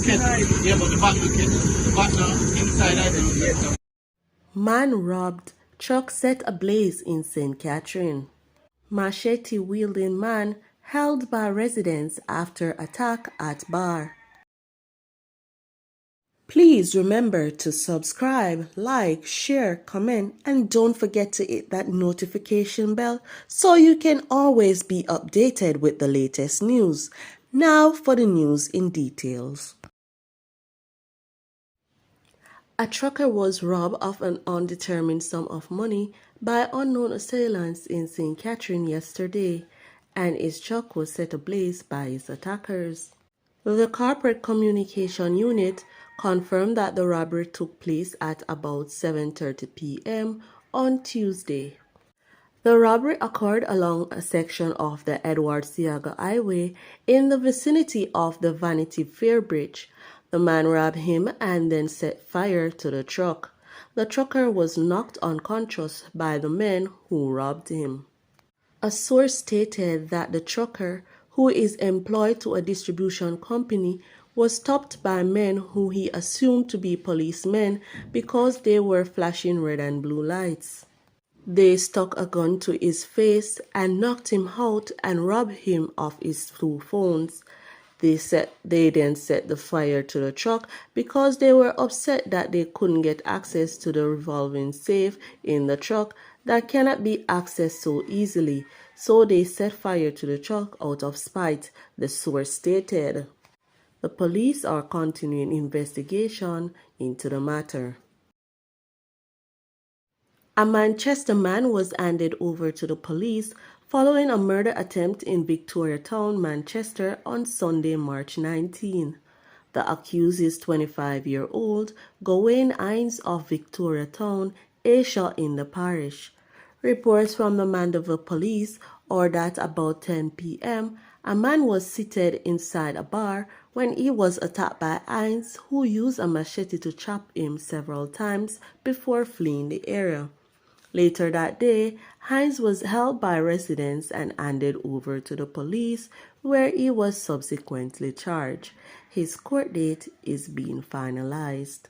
Yeah, but the back inside I think. Man robbed, truck set ablaze in St. Catherine. Machete-wielding man held by residents after attack at bar. Please remember to subscribe, like, share, comment, and don't forget to hit that notification bell so you can always be updated with the latest news. Now for the news in details. A trucker was robbed of an undetermined sum of money by unknown assailants in St. Catherine yesterday, and his truck was set ablaze by his attackers. The corporate communication unit confirmed that the robbery took place at about 7:30 p.m. on Tuesday. The robbery occurred along a section of the Edward Seaga Highway in the vicinity of the Vanity Fair Bridge. The man robbed him and then set fire to the truck. The trucker was knocked unconscious by the men who robbed him. A source stated that the trucker, who is employed to a distribution company, was stopped by men who he assumed to be policemen because they were flashing red and blue lights. They stuck a gun to his face and knocked him out and robbed him of his 2 phones. They then set the fire to the truck because they were upset that they couldn't get access to the revolving safe in the truck that cannot be accessed so easily. So they set fire to the truck out of spite, the source stated. The police are continuing investigation into the matter. A Manchester man was handed over to the police following a murder attempt in Victoriatown, Manchester on Sunday, March 19. The accused is 25-year-old Gawain Hines of Victoriatown, Asia in the parish. Reports from the Mandeville police are that about 10 p.m., a man was seated inside a bar when he was attacked by Hines, who used a machete to chop him several times before fleeing the area. Later that day, Hines was held by residents and handed over to the police, where he was subsequently charged. His court date is being finalized.